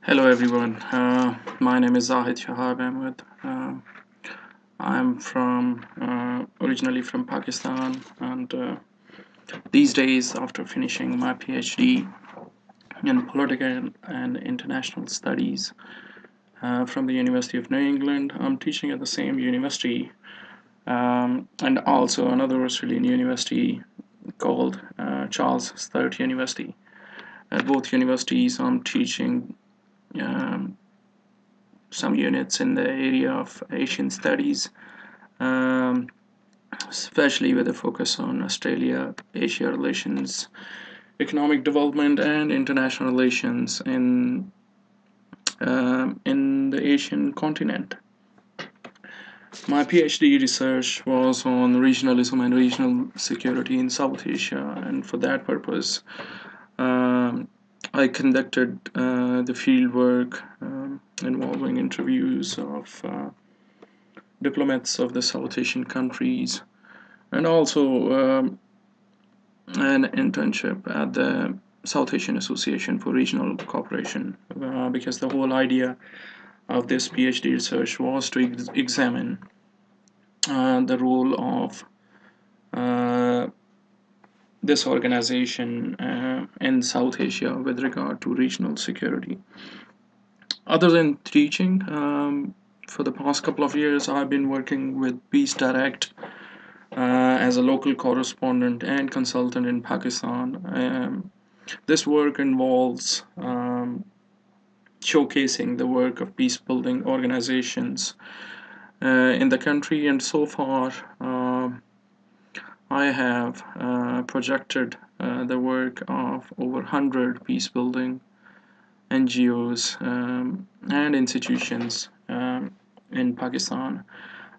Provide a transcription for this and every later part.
Hello everyone. My name is Zahid Shahab Ahmed. I'm from originally from Pakistan, and these days, after finishing my PhD in political and international studies from the University of New England, I'm teaching at the same university and also another Australian university called Charles Sturt University. At both universities, I'm teaching um, some units in the area of Asian studies, um, especially with a focus on Australia, Asia relations, economic development, and international relations in the Asian continent. My PhD research was on regionalism and regional security in South Asia, and for that purpose, um, I conducted the field work involving interviews of diplomats of the South Asian countries, and also an internship at the South Asian Association for Regional Cooperation, because the whole idea of this PhD research was to examine the role of uh, this organization in South Asia with regard to regional security. Other than teaching, for the past couple of years, I've been working with Peace Direct as a local correspondent and consultant in Pakistan. This work involves showcasing the work of peace building organizations in the country, and so far, I have projected the work of over 100 peace building NGOs and institutions in Pakistan.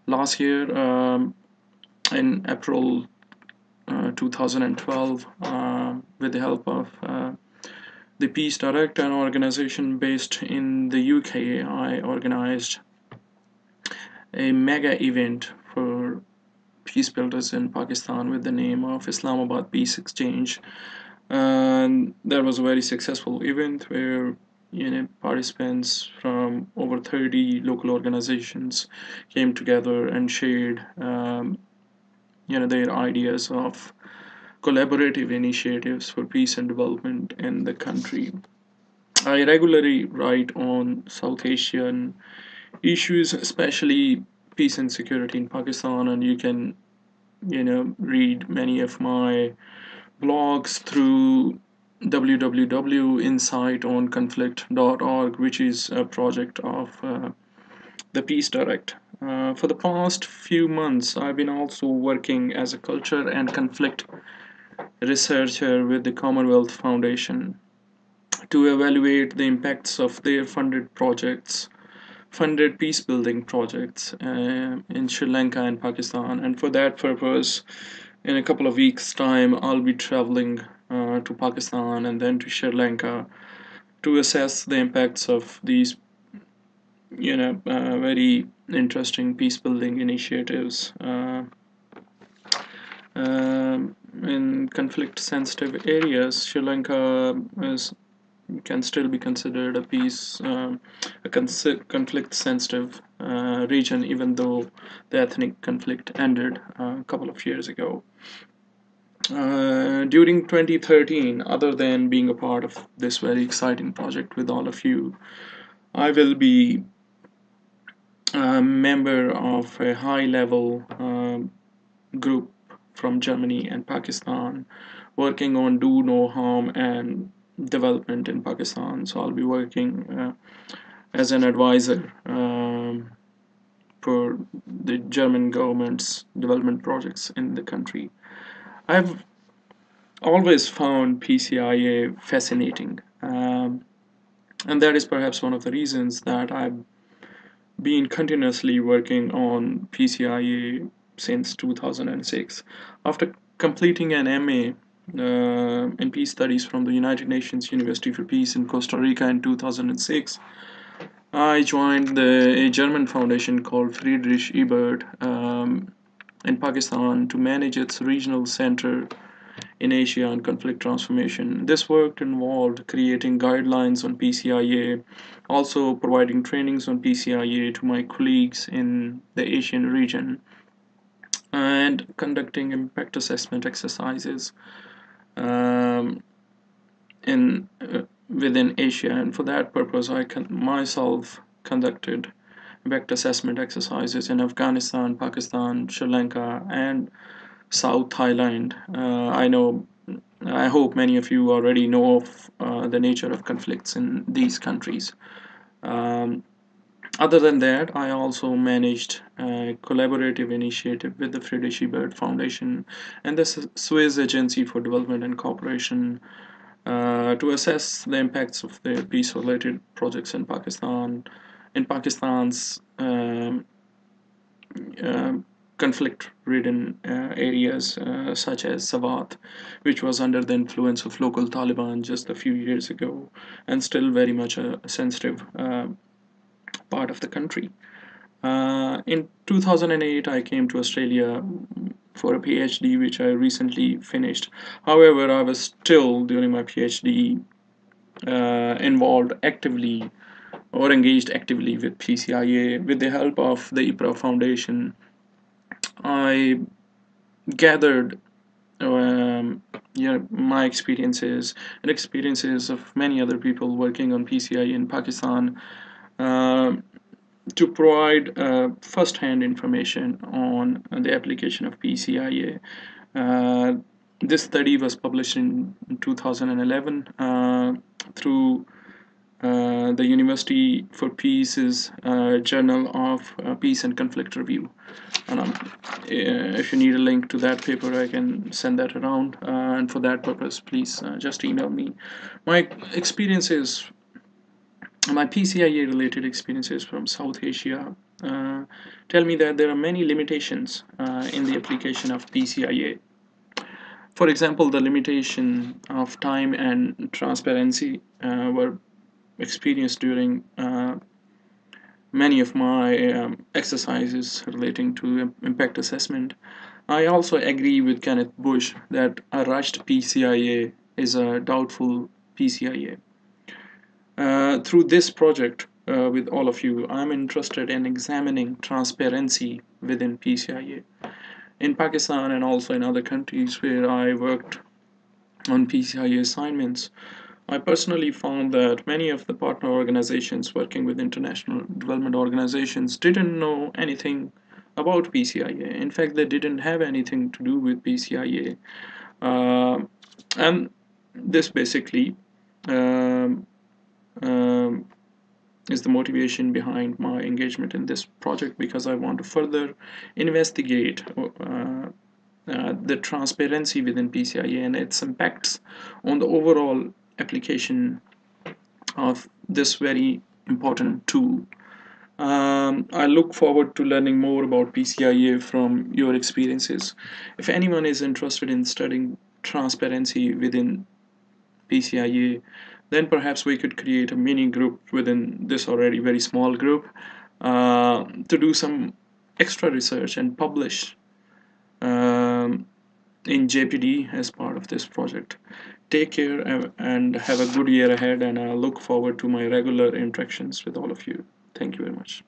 Last year, in April 2012, with the help of the Peace Direct, an organization based in the UK, I organized a mega event for peace builders in Pakistan with the name of Islamabad Peace Exchange. And that was a very successful event where participants from over 30 local organizations came together and shared their ideas of collaborative initiatives for peace and development in the country. I regularly write on South Asian issues, especially peace and security in Pakistan, and you can, read many of my blogs through www.insightonconflict.org, which is a project of the Peace Direct. For the past few months, I've been also working as a culture and conflict researcher with the Commonwealth Foundation to evaluate the impacts of their funded peace building projects in Sri Lanka and Pakistan. And for that purpose, in a couple of weeks' time, I'll be traveling to Pakistan and then to Sri Lanka to assess the impacts of these, very interesting peace building initiatives in conflict sensitive areas. Sri Lanka is can still be considered a conflict sensitive region, even though the ethnic conflict ended a couple of years ago. During 2013, other than being a part of this very exciting project with all of you, I will be a member of a high level group from Germany and Pakistan working on do no harm and development in Pakistan. So I'll be working as an advisor for the German government's development projects in the country. I've always found PCIA fascinating, and that is perhaps one of the reasons that I've been continuously working on PCIA since 2006. After completing an MA in Peace Studies from the United Nations University for Peace in Costa Rica in 2006, I joined a German foundation called Friedrich Ebert in Pakistan to manage its regional center in Asia and conflict transformation. This work involved creating guidelines on PCIA, also providing trainings on PCIA to my colleagues in the Asian region, and conducting impact assessment exercises um, in within Asia. And for that purpose, I myself conducted impact assessment exercises in Afghanistan, Pakistan, Sri Lanka, and South Thailand. I hope many of you already know of the nature of conflicts in these countries. Um, Other than that, I also managed a collaborative initiative with the Friedrich Ebert Foundation and the Swiss Agency for Development and Cooperation to assess the impacts of the peace-related projects in Pakistan, in Pakistan's uh, conflict-ridden areas such as Sawat, which was under the influence of local Taliban just a few years ago, and still very much a sensitive part of the country. In 2008, I came to Australia for a PhD, which I recently finished. However, I was still, during my PhD, involved actively or engaged actively with PCIA. With the help of the IPRA Foundation, I gathered my experiences and experiences of many other people working on PCIA in Pakistan uh, to provide first-hand information on the application of PCIA. Uh, this study was published in 2011 through the University for Peace's Journal of Peace and Conflict Review. And if you need a link to that paper, I can send that around. And for that purpose, please just email me. My experiences, my PCIA related experiences from South Asia tell me that there are many limitations in the application of PCIA. For example, the limitation of time and transparency were experienced during many of my exercises relating to impact assessment. I also agree with Kenneth Bush that a rushed PCIA is a doubtful PCIA. Through this project with all of you, I'm interested in examining transparency within PCIA. In Pakistan and also in other countries where I worked on PCIA assignments, I personally found that many of the partner organizations working with international development organizations didn't know anything about PCIA. In fact, they didn't have anything to do with PCIA. And this basically um, um, is the motivation behind my engagement in this project, because I want to further investigate the transparency within PCIA and its impacts on the overall application of this very important tool. I look forward to learning more about PCIA from your experiences. If anyone is interested in studying transparency within PCIA, then perhaps we could create a mini group within this already very small group to do some extra research and publish in JPD as part of this project. Take care and have a good year ahead, and I look forward to my regular interactions with all of you. Thank you very much.